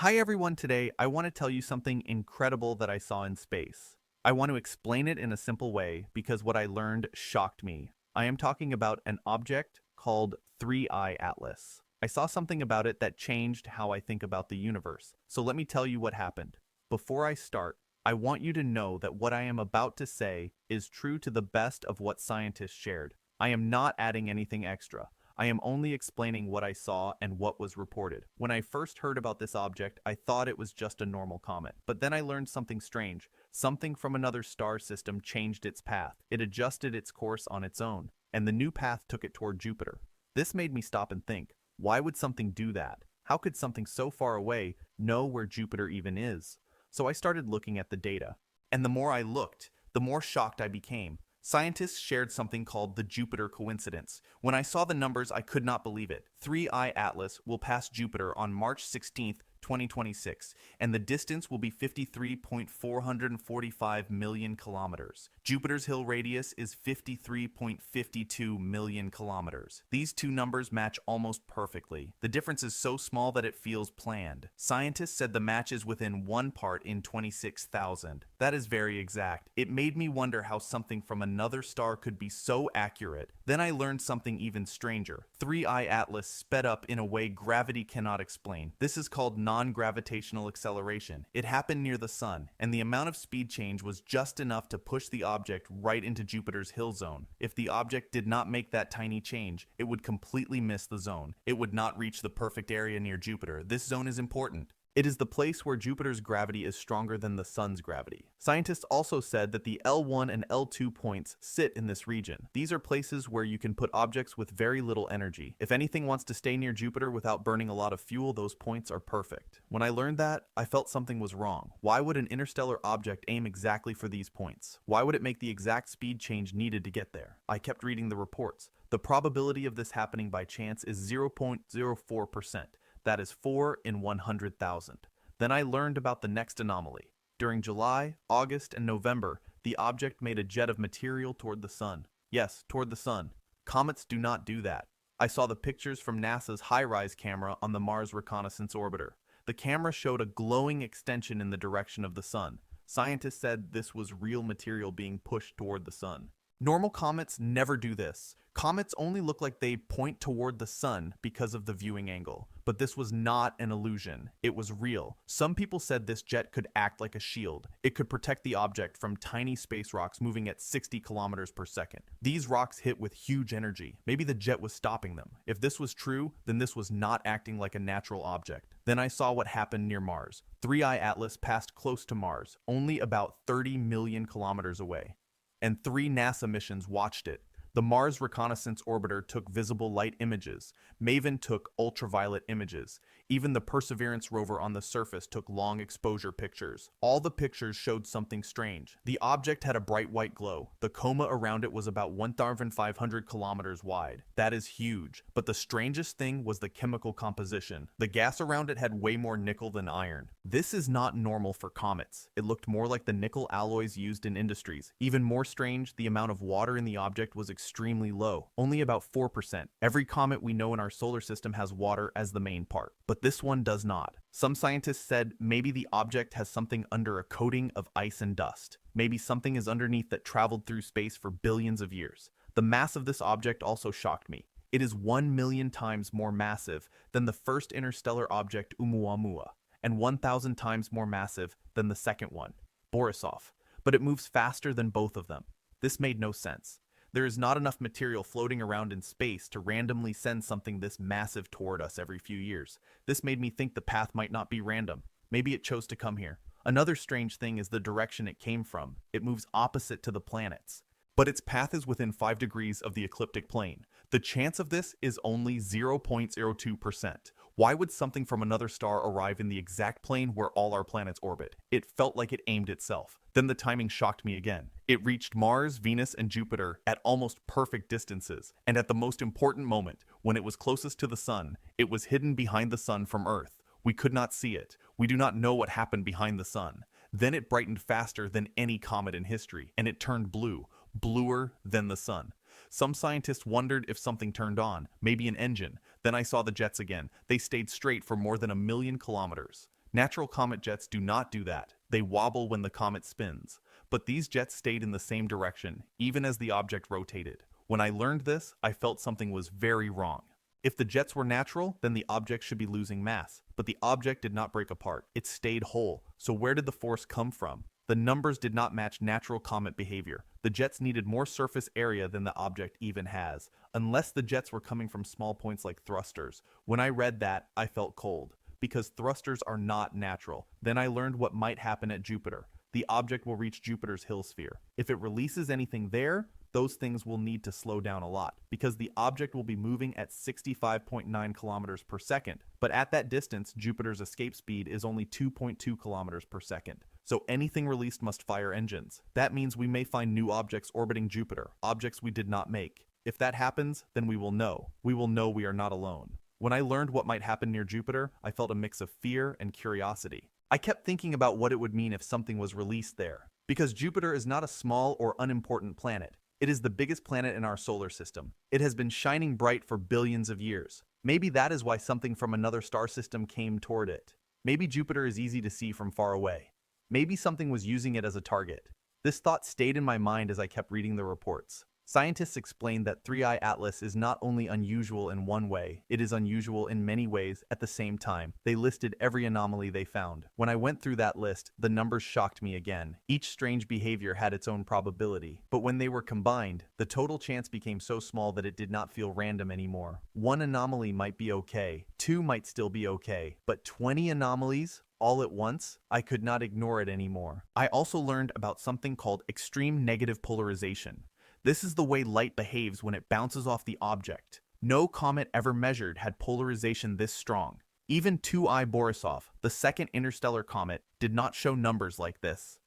Hi everyone, today I want to tell you something incredible that I saw in space. I want to explain it in a simple way because what I learned shocked me. I am talking about an object called 3-Eye Atlas. I saw something about it that changed how I think about the universe. So let me tell you what happened. Before I start, I want you to know that what I am about to say is true to the best of what scientists shared. I am not adding anything extra. I am only explaining what I saw and what was reported. When I first heard about this object, I thought it was just a normal comet. But then I learned something strange. Something from another star system changed its path. It adjusted its course on its own, and the new path took it toward Jupiter. This made me stop and think, why would something do that? How could something so far away know where Jupiter even is? So I started looking at the data. And the more I looked, the more shocked I became. Scientists shared something called the Jupiter coincidence. When I saw the numbers, I could not believe it. 3-Eye Atlas will pass Jupiter on March 16th, 2026, and the distance will be 53.445 million kilometers. Jupiter's hill radius is 53.52 million kilometers. These two numbers match almost perfectly. The difference is so small that it feels planned. Scientists said the match is within one part in 26,000. That is very exact. It made me wonder how something from another star could be so accurate. Then I learned something even stranger. 3-Eye Atlas sped up in a way gravity cannot explain. This is called non-gravitational acceleration. It happened near the sun, and the amount of speed change was just enough to push the object right into Jupiter's hill zone. If the object did not make that tiny change, it would completely miss the zone. It would not reach the perfect area near Jupiter. This zone is important. It is the place where Jupiter's gravity is stronger than the Sun's gravity. Scientists also said that the L1 and L2 points sit in this region. These are places where you can put objects with very little energy. If anything wants to stay near Jupiter without burning a lot of fuel, those points are perfect. When I learned that, I felt something was wrong. Why would an interstellar object aim exactly for these points? Why would it make the exact speed change needed to get there? I kept reading the reports. The probability of this happening by chance is 0.04%. That is 4 in 100,000. Then I learned about the next anomaly. During July, August, and November, the object made a jet of material toward the sun. Yes, toward the sun. Comets do not do that. I saw the pictures from NASA's HiRISE camera on the Mars Reconnaissance Orbiter. The camera showed a glowing extension in the direction of the sun. Scientists said this was real material being pushed toward the sun. Normal comets never do this. Comets only look like they point toward the sun because of the viewing angle. But this was not an illusion. It was real. Some people said this jet could act like a shield. It could protect the object from tiny space rocks moving at 60 kilometers per second. These rocks hit with huge energy. Maybe the jet was stopping them. If this was true, then this was not acting like a natural object. Then I saw what happened near Mars. 3-Eye Atlas passed close to Mars, only about 30 million kilometers away, and 3 NASA missions watched it. The Mars Reconnaissance Orbiter took visible light images. MAVEN took ultraviolet images. Even the Perseverance rover on the surface took long exposure pictures. All the pictures showed something strange. The object had a bright white glow. The coma around it was about 1,500 kilometers wide. That is huge. But the strangest thing was the chemical composition. The gas around it had way more nickel than iron. This is not normal for comets. It looked more like the nickel alloys used in industries. Even more strange, the amount of water in the object was extremely low, only about 4%. Every comet we know in our solar system has water as the main part, but this one does not. Some scientists said maybe the object has something under a coating of ice and dust. Maybe something is underneath that traveled through space for billions of years. The mass of this object also shocked me. It is 1 million times more massive than the first interstellar object Oumuamua, and 1,000 times more massive than the second one, Borisov. But it moves faster than both of them. This made no sense. There is not enough material floating around in space to randomly send something this massive toward us every few years. This made me think the path might not be random. Maybe it chose to come here. Another strange thing is the direction it came from. It moves opposite to the planets, but its path is within 5 degrees of the ecliptic plane. The chance of this is only 0.02%. Why would something from another star arrive in the exact plane where all our planets orbit? It felt like it aimed itself. Then the timing shocked me again. It reached Mars, Venus, and Jupiter at almost perfect distances, and at the most important moment, when it was closest to the sun, it was hidden behind the sun from Earth. We could not see it. We do not know what happened behind the sun. Then it brightened faster than any comet in history, and it turned blue, bluer than the sun. Some scientists wondered if something turned on, maybe an engine. Then I saw the jets again. They stayed straight for more than 1 million kilometers. Natural comet jets do not do that. They wobble when the comet spins. But these jets stayed in the same direction, even as the object rotated. When I learned this, I felt something was very wrong. If the jets were natural, then the object should be losing mass. But the object did not break apart. It stayed whole. So where did the force come from? The numbers did not match natural comet behavior. The jets needed more surface area than the object even has, unless the jets were coming from small points like thrusters. When I read that, I felt cold, because thrusters are not natural. Then I learned what might happen at Jupiter. The object will reach Jupiter's Hill sphere. If it releases anything there, those things will need to slow down a lot, because the object will be moving at 65.9 kilometers per second. But at that distance, Jupiter's escape speed is only 2.2 kilometers per second. So anything released must fire engines. That means we may find new objects orbiting Jupiter, objects we did not make. If that happens, then we will know. We will know we are not alone. When I learned what might happen near Jupiter, I felt a mix of fear and curiosity. I kept thinking about what it would mean if something was released there. Because Jupiter is not a small or unimportant planet. It is the biggest planet in our solar system. It has been shining bright for billions of years. Maybe that is why something from another star system came toward it. Maybe Jupiter is easy to see from far away. Maybe something was using it as a target. This thought stayed in my mind as I kept reading the reports. Scientists explained that 3I Atlas is not only unusual in one way, it is unusual in many ways at the same time. They listed every anomaly they found. When I went through that list, the numbers shocked me again. Each strange behavior had its own probability, but when they were combined, the total chance became so small that it did not feel random anymore. One anomaly might be okay, two might still be okay, but 20 anomalies? All at once, I could not ignore it anymore. I also learned about something called extreme negative polarization. This is the way light behaves when it bounces off the object. No comet ever measured had polarization this strong. Even 2I Borisov, the second interstellar comet, did not show numbers like this.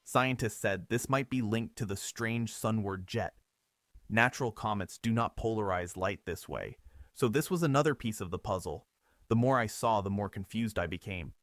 Scientists said this might be linked to the strange sunward jet. Natural comets do not polarize light this way, so this was another piece of the puzzle. The more I saw, the more confused I became.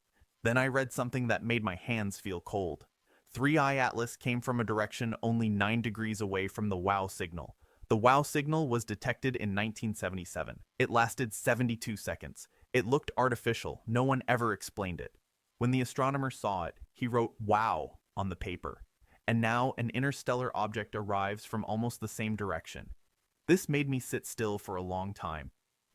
Then I read something that made my hands feel cold. 3I Atlas came from a direction only 9 degrees away from the WOW signal. The WOW signal was detected in 1977. It lasted 72 seconds. It looked artificial. No one ever explained it. When the astronomer saw it, he wrote "WOW" on the paper. And now an interstellar object arrives from almost the same direction. This made me sit still for a long time.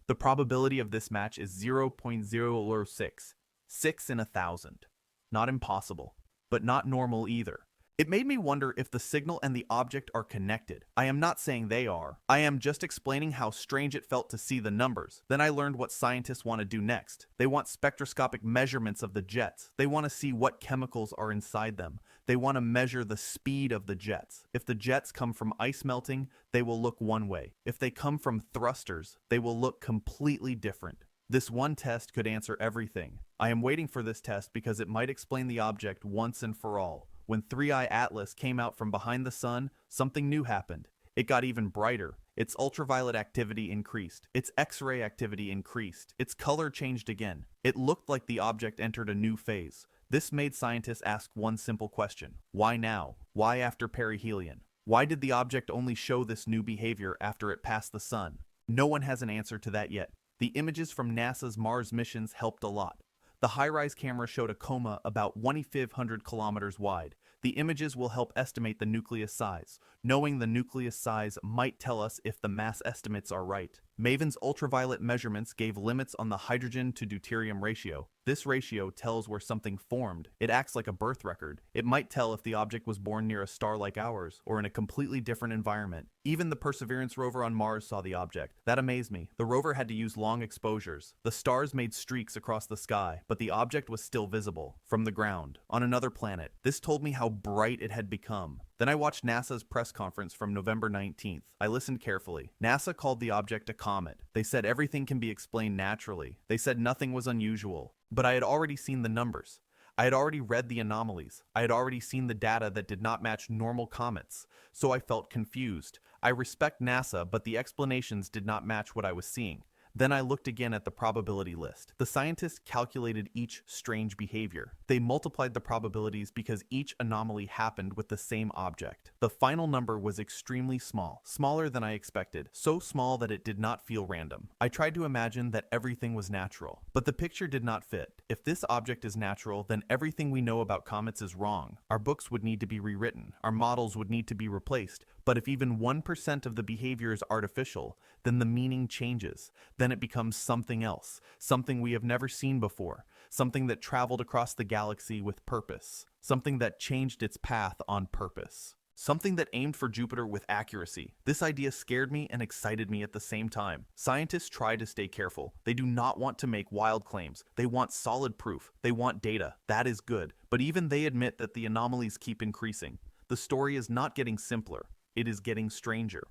The probability of this match is 0.006, 6 in 1,000. Not impossible, but not normal either. It made me wonder if the signal and the object are connected. I am not saying they are. I am just explaining how strange it felt to see the numbers. Then I learned what scientists want to do next. They want spectroscopic measurements of the jets. They want to see what chemicals are inside them. They want to measure the speed of the jets. If the jets come from ice melting, they will look one way. If they come from thrusters, they will look completely different. This one test could answer everything. I am waiting for this test because it might explain the object once and for all. When 3I Atlas came out from behind the sun, something new happened. It got even brighter. Its ultraviolet activity increased. Its X-ray activity increased. Its color changed again. It looked like the object entered a new phase. This made scientists ask one simple question. Why now? Why after perihelion? Why did the object only show this new behavior after it passed the sun? No one has an answer to that yet. The images from NASA's Mars missions helped a lot. The high-rise camera showed a coma about 2,500 kilometers wide. The images will help estimate the nucleus size. Knowing the nucleus size might tell us if the mass estimates are right. MAVEN's ultraviolet measurements gave limits on the hydrogen to deuterium ratio. This ratio tells where something formed. It acts like a birth record. It might tell if the object was born near a star like ours, or in a completely different environment. Even the Perseverance rover on Mars saw the object. That amazed me. The rover had to use long exposures. The stars made streaks across the sky, but the object was still visible, from the ground, on another planet. This told me how bright it had become. Then I watched NASA's press conference from November 19th. I listened carefully. NASA called the object a comet. They said everything can be explained naturally. They said nothing was unusual. But I had already seen the numbers. I had already read the anomalies. I had already seen the data that did not match normal comets. So I felt confused. I respect NASA, but the explanations did not match what I was seeing. Then I looked again at the probability list. The scientists calculated each strange behavior. They multiplied the probabilities because each anomaly happened with the same object. The final number was extremely small, smaller than I expected, so small that it did not feel random. I tried to imagine that everything was natural, but the picture did not fit. If this object is natural, then everything we know about comets is wrong. Our books would need to be rewritten, our models would need to be replaced. But if even 1% of the behavior is artificial, then the meaning changes. Then it becomes something else, something we have never seen before, something that traveled across the galaxy with purpose, something that changed its path on purpose. Something that aimed for Jupiter with accuracy. This idea scared me and excited me at the same time. Scientists try to stay careful. They do not want to make wild claims. They want solid proof. They want data. That is good. But even they admit that the anomalies keep increasing. The story is not getting simpler. It is getting stranger.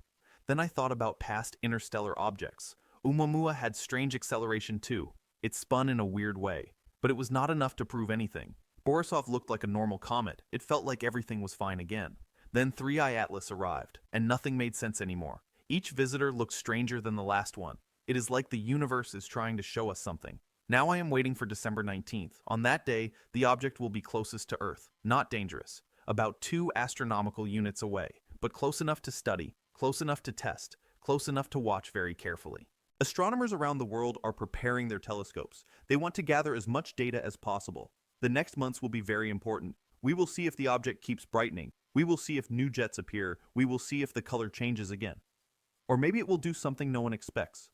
Then I thought about past interstellar objects. Oumuamua had strange acceleration too. It spun in a weird way. But it was not enough to prove anything. Borisov looked like a normal comet. It felt like everything was fine again. Then 3I Atlas arrived, and nothing made sense anymore. Each visitor looked stranger than the last one. It is like the universe is trying to show us something. Now I am waiting for December 19th. On that day, the object will be closest to Earth, not dangerous, about 2 astronomical units away, but close enough to study, close enough to test, close enough to watch very carefully. Astronomers around the world are preparing their telescopes. They want to gather as much data as possible. The next months will be very important. We will see if the object keeps brightening. We will see if new jets appear. We will see if the color changes again. Or maybe it will do something no one expects.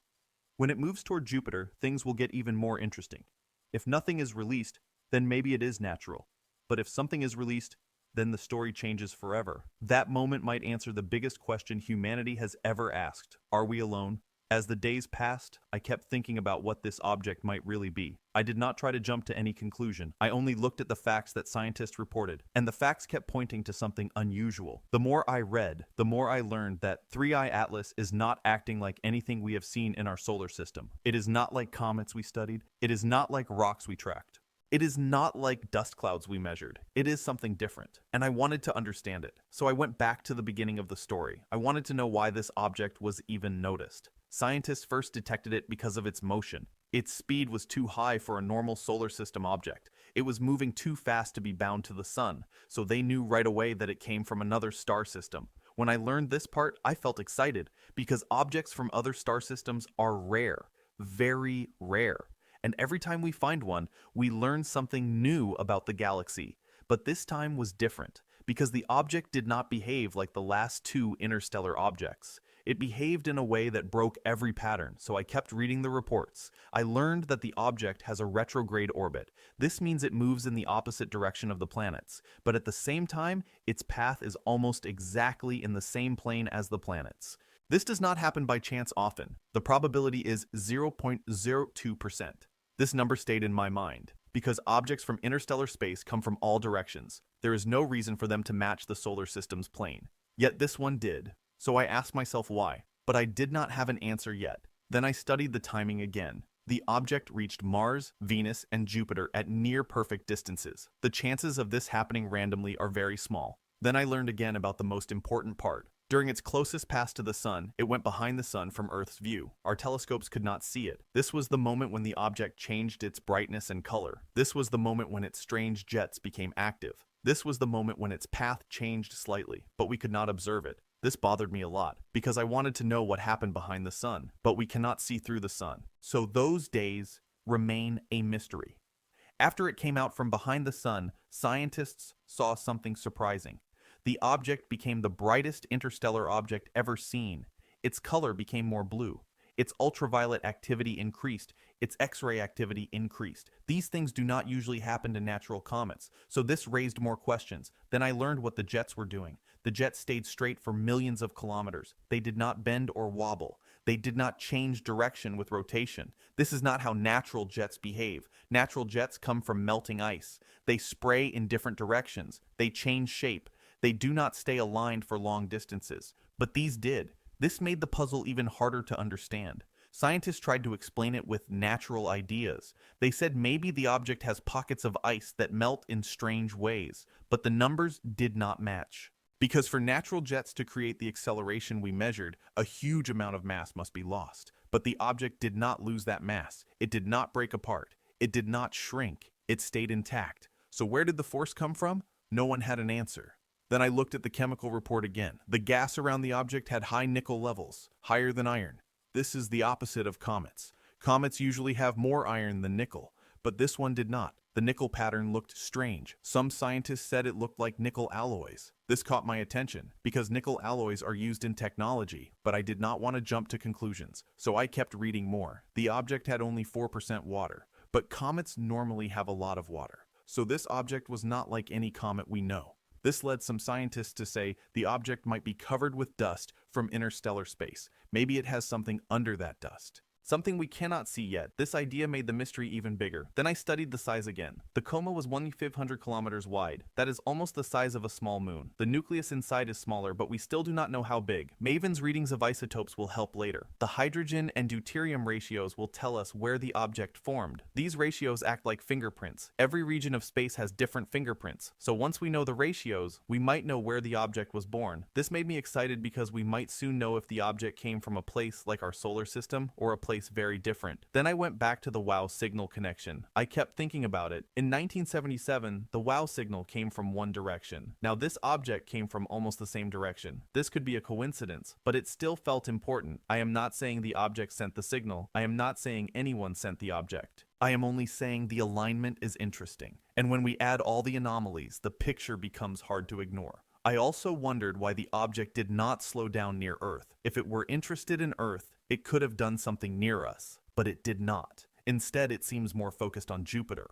When it moves toward Jupiter, things will get even more interesting. If nothing is released, then maybe it is natural. But if something is released, then the story changes forever. That moment might answer the biggest question humanity has ever asked. Are we alone? As the days passed, I kept thinking about what this object might really be. I did not try to jump to any conclusion. I only looked at the facts that scientists reported, and the facts kept pointing to something unusual. The more I read, the more I learned that 3I Atlas is not acting like anything we have seen in our solar system. It is not like comets we studied. It is not like rocks we tracked. It is not like dust clouds we measured. It is something different, and I wanted to understand it. So I went back to the beginning of the story. I wanted to know why this object was even noticed. Scientists first detected it because of its motion. Its speed was too high for a normal solar system object. It was moving too fast to be bound to the sun, so they knew right away that it came from another star system. When I learned this part, I felt excited, because objects from other star systems are rare, very rare. And every time we find one, we learn something new about the galaxy. But this time was different, because the object did not behave like the last 2 interstellar objects. It behaved in a way that broke every pattern, so I kept reading the reports. I learned that the object has a retrograde orbit. This means it moves in the opposite direction of the planets, but at the same time, its path is almost exactly in the same plane as the planets. This does not happen by chance often. The probability is 0.02%. This number stayed in my mind, because objects from interstellar space come from all directions. There is no reason for them to match the solar system's plane. Yet this one did. So I asked myself why, but I did not have an answer yet. Then I studied the timing again. The object reached Mars, Venus, and Jupiter at near-perfect distances. The chances of this happening randomly are very small. Then I learned again about the most important part. During its closest pass to the sun, it went behind the sun from Earth's view. Our telescopes could not see it. This was the moment when the object changed its brightness and color. This was the moment when its strange jets became active. This was the moment when its path changed slightly, but we could not observe it. This bothered me a lot, because I wanted to know what happened behind the sun, but we cannot see through the sun. So those days remain a mystery. After it came out from behind the sun, scientists saw something surprising. The object became the brightest interstellar object ever seen. Its color became more blue. Its ultraviolet activity increased. Its X-ray activity increased. These things do not usually happen to natural comets, so this raised more questions. Then I learned what the jets were doing. The jets stayed straight for millions of kilometers. They did not bend or wobble. They did not change direction with rotation. This is not how natural jets behave. Natural jets come from melting ice. They spray in different directions. They change shape. They do not stay aligned for long distances. But these did. This made the puzzle even harder to understand. Scientists tried to explain it with natural ideas. They said maybe the object has pockets of ice that melt in strange ways, but the numbers did not match. Because for natural jets to create the acceleration we measured, a huge amount of mass must be lost. But the object did not lose that mass. It did not break apart. It did not shrink. It stayed intact. So where did the force come from? No one had an answer. Then I looked at the chemical report again. The gas around the object had high nickel levels, higher than iron. This is the opposite of comets. Comets usually have more iron than nickel, but this one did not. The nickel pattern looked strange. Some scientists said it looked like nickel alloys. This caught my attention because nickel alloys are used in technology, but I did not want to jump to conclusions, so I kept reading more. The object had only 4% water, but comets normally have a lot of water, so this object was not like any comet we know. This led some scientists to say the object might be covered with dust from interstellar space. Maybe it has something under that dust. Something we cannot see yet. This idea made the mystery even bigger. Then I studied the size again. The coma was 1,500 kilometers wide. That is almost the size of a small moon. The nucleus inside is smaller, but we still do not know how big. Maven's readings of isotopes will help later. The hydrogen and deuterium ratios will tell us where the object formed. These ratios act like fingerprints. Every region of space has different fingerprints. So once we know the ratios, we might know where the object was born. This made me excited because we might soon know if the object came from a place like our solar system or a place very different. Then I went back to the WOW signal connection. I kept thinking about it. In 1977, the WOW signal came from one direction. Now this object came from almost the same direction. This could be a coincidence, but it still felt important. I am not saying the object sent the signal. I am not saying anyone sent the object. I am only saying the alignment is interesting. And when we add all the anomalies, the picture becomes hard to ignore. I also wondered why the object did not slow down near Earth. If it were interested in Earth, it could have done something near us, but it did not. Instead, it seems more focused on Jupiter.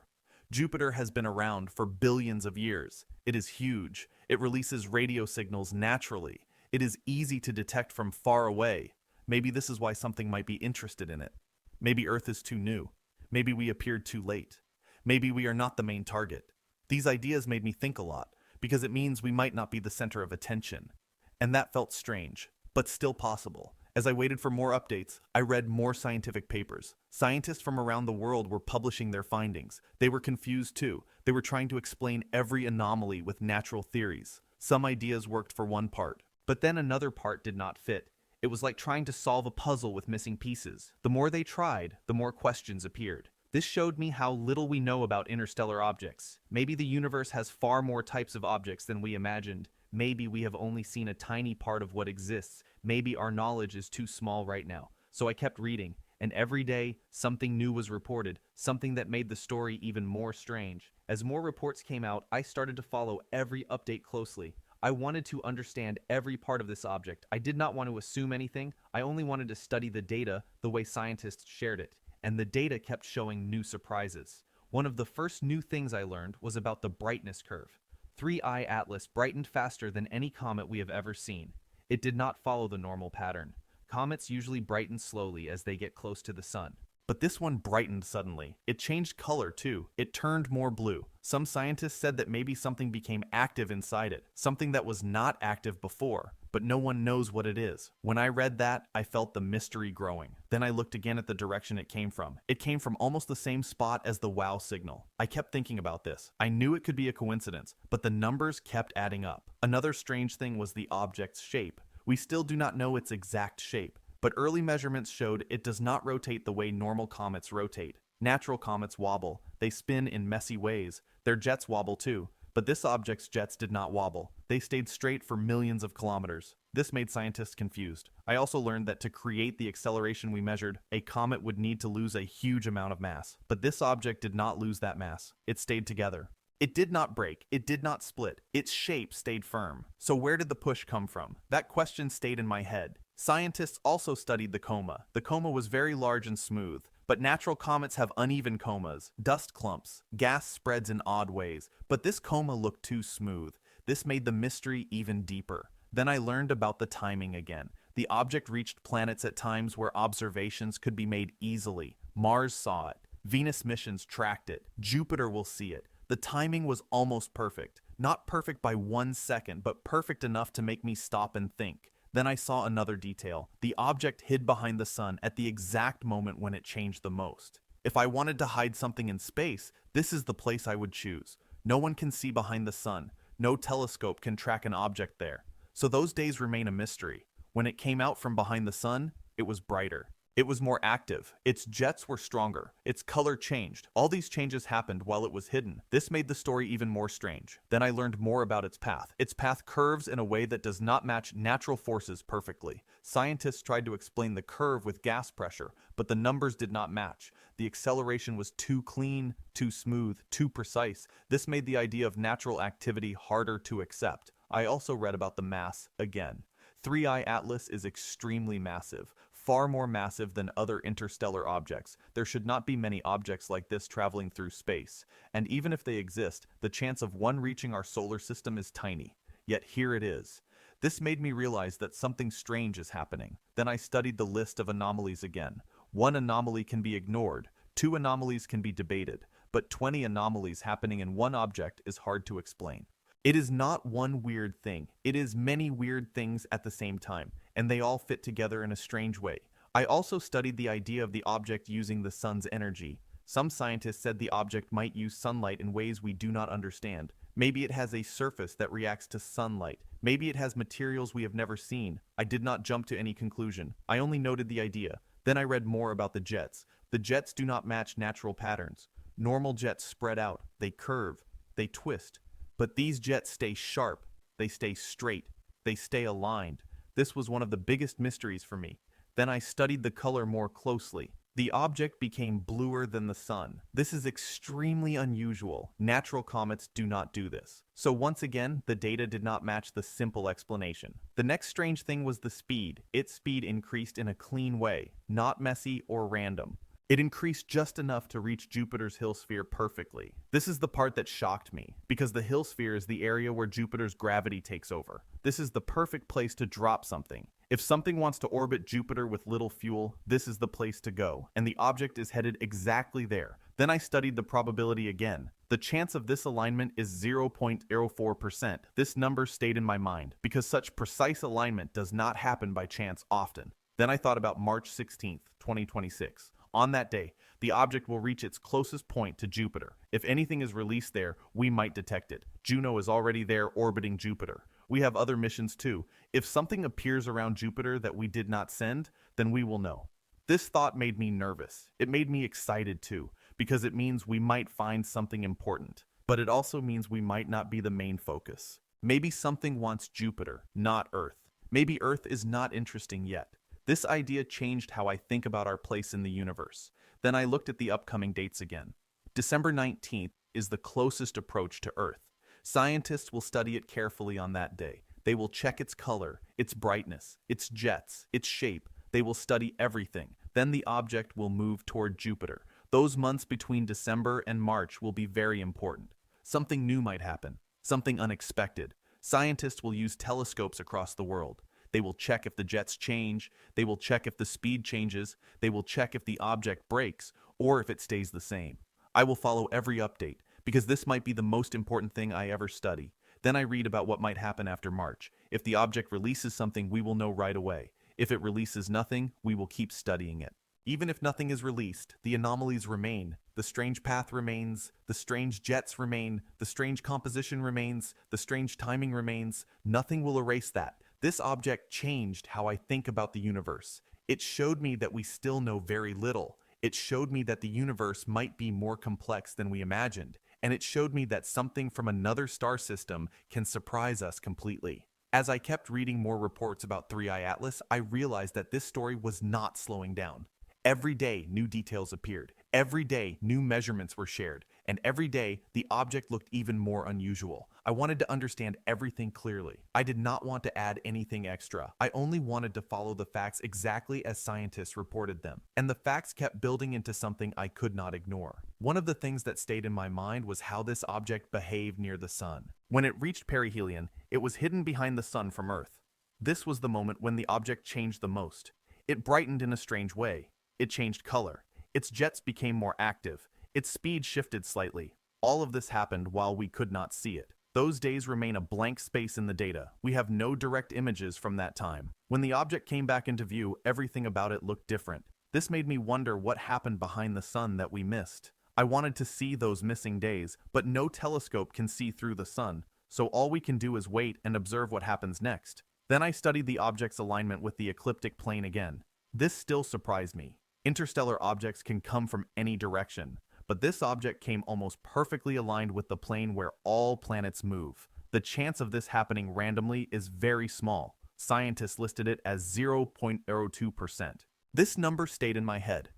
Jupiter has been around for billions of years. It is huge. It releases radio signals naturally. It is easy to detect from far away. Maybe this is why something might be interested in it. Maybe Earth is too new. Maybe we appeared too late. Maybe we are not the main target. These ideas made me think a lot, because it means we might not be the center of attention. And that felt strange, but still possible. As I waited for more updates, I read more scientific papers. Scientists from around the world were publishing their findings. They were confused too. They were trying to explain every anomaly with natural theories. Some ideas worked for one part, but then another part did not fit. It was like trying to solve a puzzle with missing pieces. The more they tried, the more questions appeared. This showed me how little we know about interstellar objects. Maybe the universe has far more types of objects than we imagined. Maybe we have only seen a tiny part of what exists. Maybe our knowledge is too small right now. So I kept reading, and every day, something new was reported, something that made the story even more strange. As more reports came out, I started to follow every update closely. I wanted to understand every part of this object. I did not want to assume anything. I only wanted to study the data the way scientists shared it. And the data kept showing new surprises. One of the first new things I learned was about the brightness curve. 3I Atlas brightened faster than any comet we have ever seen. It did not follow the normal pattern. Comets usually brighten slowly as they get close to the sun. But this one brightened suddenly. It changed color too. It turned more blue. Some scientists said that maybe something became active inside it, something that was not active before, but no one knows what it is. When I read that, I felt the mystery growing. Then I looked again at the direction it came from. It came from almost the same spot as the WOW signal. I kept thinking about this. I knew it could be a coincidence, but the numbers kept adding up. Another strange thing was the object's shape. We still do not know its exact shape, but early measurements showed it does not rotate the way normal comets rotate. Natural comets wobble. They spin in messy ways. Their jets wobble too. But this object's jets did not wobble. They stayed straight for millions of kilometers. This made scientists confused. I also learned that to create the acceleration we measured, a comet would need to lose a huge amount of mass. But this object did not lose that mass. It stayed together. It did not break. It did not split. Its shape stayed firm. So where did the push come from? That question stayed in my head. Scientists also studied the coma. The coma was very large and smooth, but natural comets have uneven comas, dust clumps, gas spreads in odd ways, but this coma looked too smooth. This made the mystery even deeper. Then I learned about the timing again. The object reached planets at times where observations could be made easily. Mars saw it. Venus missions tracked it. Jupiter will see it. The timing was almost perfect. Not perfect by 1 second, but perfect enough to make me stop and think. Then I saw another detail. The object hid behind the sun at the exact moment when it changed the most. If I wanted to hide something in space, this is the place I would choose. No one can see behind the sun. No telescope can track an object there. So those days remain a mystery. When it came out from behind the sun, it was brighter. It was more active. Its jets were stronger. Its color changed. All these changes happened while it was hidden. This made the story even more strange. Then I learned more about its path. Its path curves in a way that does not match natural forces perfectly. Scientists tried to explain the curve with gas pressure, but the numbers did not match. The acceleration was too clean, too smooth, too precise. This made the idea of natural activity harder to accept. I also read about the mass again. 3I Atlas is extremely massive, far more massive than other interstellar objects. There should not be many objects like this traveling through space, and even if they exist, the chance of one reaching our solar system is tiny. Yet here it is. This made me realize that something strange is happening. Then I studied the list of anomalies again. One anomaly can be ignored, 2 anomalies can be debated, but 20 anomalies happening in one object is hard to explain. It is not one weird thing. It is many weird things at the same time, and they all fit together in a strange way. I also studied the idea of the object using the sun's energy. Some scientists said the object might use sunlight in ways we do not understand. Maybe it has a surface that reacts to sunlight. Maybe it has materials we have never seen. I did not jump to any conclusion. I only noted the idea. Then I read more about the jets. The jets do not match natural patterns. Normal jets spread out, they curve, they twist. But these jets stay sharp, they stay straight, they stay aligned. This was one of the biggest mysteries for me. Then I studied the color more closely. The object became bluer than the sun. This is extremely unusual. Natural comets do not do this. So once again, the data did not match the simple explanation. The next strange thing was the speed. Its speed increased in a clean way, not messy or random. It increased just enough to reach Jupiter's hill sphere perfectly. This is the part that shocked me, because the hill sphere is the area where Jupiter's gravity takes over. This is the perfect place to drop something. If something wants to orbit Jupiter with little fuel, this is the place to go, and the object is headed exactly there. Then I studied the probability again. The chance of this alignment is 0.04%. This number stayed in my mind, because such precise alignment does not happen by chance often. Then I thought about March 16th, 2026. On that day, the object will reach its closest point to Jupiter. If anything is released there, we might detect it. Juno is already there orbiting Jupiter. We have other missions too. If something appears around Jupiter that we did not send, then we will know. This thought made me nervous. It made me excited too, because it means we might find something important. But it also means we might not be the main focus. Maybe something wants Jupiter, not Earth. Maybe Earth is not interesting yet. This idea changed how I think about our place in the universe. Then I looked at the upcoming dates again. December 19th is the closest approach to Earth. Scientists will study it carefully on that day. They will check its color, its brightness, its jets, its shape. They will study everything. Then the object will move toward Jupiter. Those months between December and March will be very important. Something new might happen, something unexpected. Scientists will use telescopes across the world. They will check if the jets change, they will check if the speed changes, they will check if the object breaks, or if it stays the same. I will follow every update, because this might be the most important thing I ever study. Then I read about what might happen after March. If the object releases something, we will know right away. If it releases nothing, we will keep studying it. Even if nothing is released, the anomalies remain. The strange path remains, the strange jets remain, the strange composition remains, the strange timing remains. Nothing will erase that. This object changed how I think about the universe. It showed me that we still know very little. It showed me that the universe might be more complex than we imagined. And it showed me that something from another star system can surprise us completely. As I kept reading more reports about 3I Atlas, I realized that this story was not slowing down. Every day, new details appeared. Every day, new measurements were shared. And every day, the object looked even more unusual. I wanted to understand everything clearly. I did not want to add anything extra. I only wanted to follow the facts exactly as scientists reported them. And the facts kept building into something I could not ignore. One of the things that stayed in my mind was how this object behaved near the sun. When it reached perihelion, it was hidden behind the sun from Earth. This was the moment when the object changed the most. It brightened in a strange way. It changed color. Its jets became more active. Its speed shifted slightly. All of this happened while we could not see it. Those days remain a blank space in the data. We have no direct images from that time. When the object came back into view, everything about it looked different. This made me wonder what happened behind the sun that we missed. I wanted to see those missing days, but no telescope can see through the sun, so all we can do is wait and observe what happens next. Then I studied the object's alignment with the ecliptic plane again. This still surprised me. Interstellar objects can come from any direction, but this object came almost perfectly aligned with the plane where all planets move. The chance of this happening randomly is very small. Scientists listed it as 0.02%. This number stayed in my head,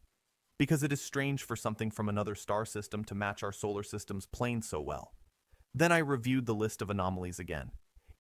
because it is strange for something from another star system to match our solar system's plane so well. Then I reviewed the list of anomalies again.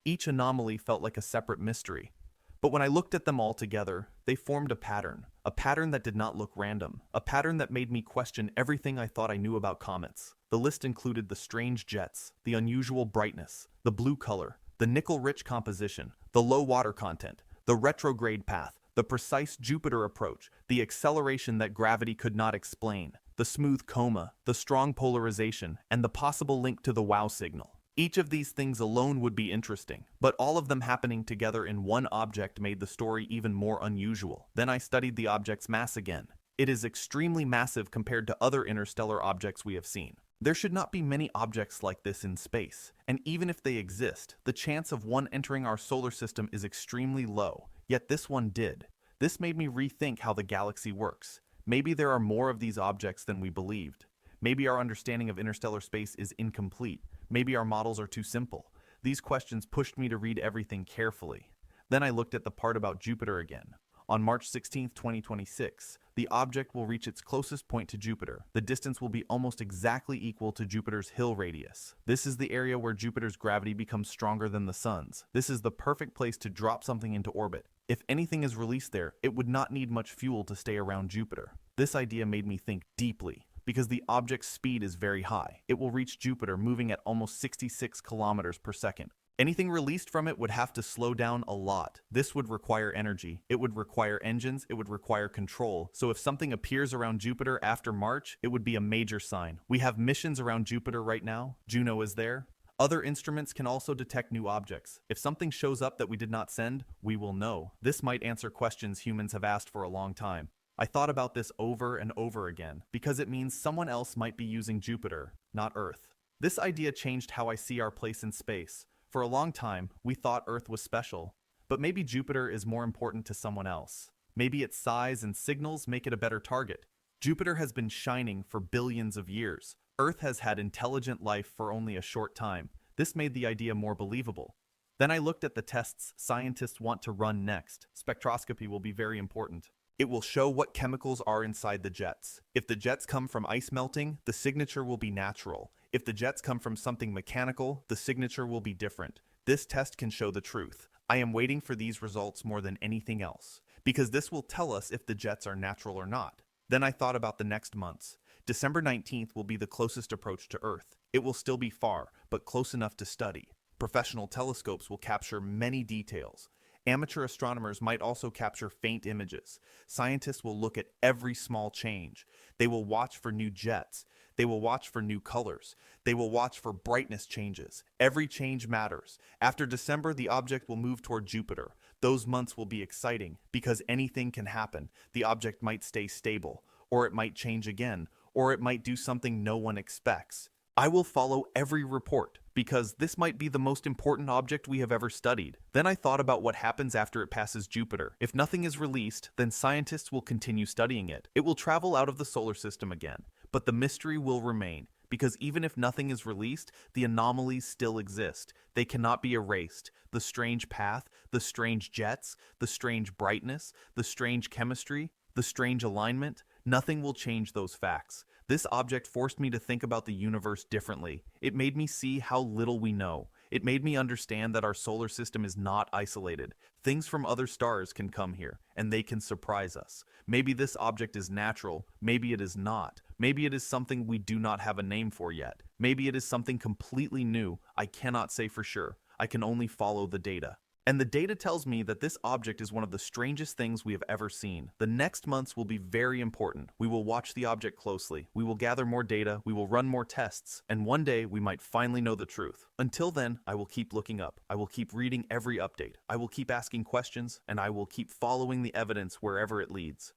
Each anomaly felt like a separate mystery, but when I looked at them all together, they formed a pattern that did not look random, a pattern that made me question everything I thought I knew about comets. The list included the strange jets, the unusual brightness, the blue color, the nickel-rich composition, the low water content, the retrograde path, the precise Jupiter approach, the acceleration that gravity could not explain, the smooth coma, the strong polarization, and the possible link to the wow signal. Each of these things alone would be interesting, but all of them happening together in one object made the story even more unusual. Then I studied the object's mass again. It is extremely massive compared to other interstellar objects we have seen. There should not be many objects like this in space, and even if they exist, the chance of one entering our solar system is extremely low, yet this one did. This made me rethink how the galaxy works. Maybe there are more of these objects than we believed. Maybe our understanding of interstellar space is incomplete. Maybe our models are too simple. These questions pushed me to read everything carefully. Then I looked at the part about Jupiter again. On March 16, 2026, the object will reach its closest point to Jupiter. The distance will be almost exactly equal to Jupiter's Hill radius. This is the area where Jupiter's gravity becomes stronger than the Sun's. This is the perfect place to drop something into orbit. If anything is released there, it would not need much fuel to stay around Jupiter. This idea made me think deeply. Because the object's speed is very high, it will reach Jupiter moving at almost 66 kilometers per second. Anything released from it would have to slow down a lot. This would require energy, it would require engines, it would require control. So if something appears around Jupiter after March, it would be a major sign. We have missions around Jupiter right now. Juno is there. Other instruments can also detect new objects. If something shows up that we did not send, we will know. This might answer questions humans have asked for a long time. I thought about this over and over again, because it means someone else might be using Jupiter, not Earth. This idea changed how I see our place in space. For a long time, we thought Earth was special, but maybe Jupiter is more important to someone else. Maybe its size and signals make it a better target. Jupiter has been shining for billions of years. Earth has had intelligent life for only a short time. This made the idea more believable. Then I looked at the tests scientists want to run next. Spectroscopy will be very important. It will show what chemicals are inside the jets. If the jets come from ice melting, the signature will be natural. If the jets come from something mechanical, the signature will be different. This test can show the truth. I am waiting for these results more than anything else, because this will tell us if the jets are natural or not. Then I thought about the next months. December 19th will be the closest approach to Earth. It will still be far, but close enough to study. Professional telescopes will capture many details. Amateur astronomers might also capture faint images. Scientists will look at every small change. They will watch for new jets. They will watch for new colors. They will watch for brightness changes. Every change matters. After December, the object will move toward Jupiter. Those months will be exciting because anything can happen. The object might stay stable, or it might change again, or it might do something no one expects. I will follow every report, because this might be the most important object we have ever studied. Then I thought about what happens after it passes Jupiter. If nothing is released, then scientists will continue studying it. It will travel out of the solar system again, but the mystery will remain, because even if nothing is released, the anomalies still exist. They cannot be erased. The strange path, the strange jets, the strange brightness, the strange chemistry, the strange alignment, nothing will change those facts. This object forced me to think about the universe differently. It made me see how little we know. It made me understand that our solar system is not isolated. Things from other stars can come here, and they can surprise us. Maybe this object is natural, maybe it is not. Maybe it is something we do not have a name for yet. Maybe it is something completely new. I cannot say for sure. I can only follow the data. And the data tells me that this object is one of the strangest things we have ever seen. The next months will be very important. We will watch the object closely. We will gather more data. We will run more tests. And one day we might finally know the truth. Until then, I will keep looking up. I will keep reading every update. I will keep asking questions, and I will keep following the evidence wherever it leads.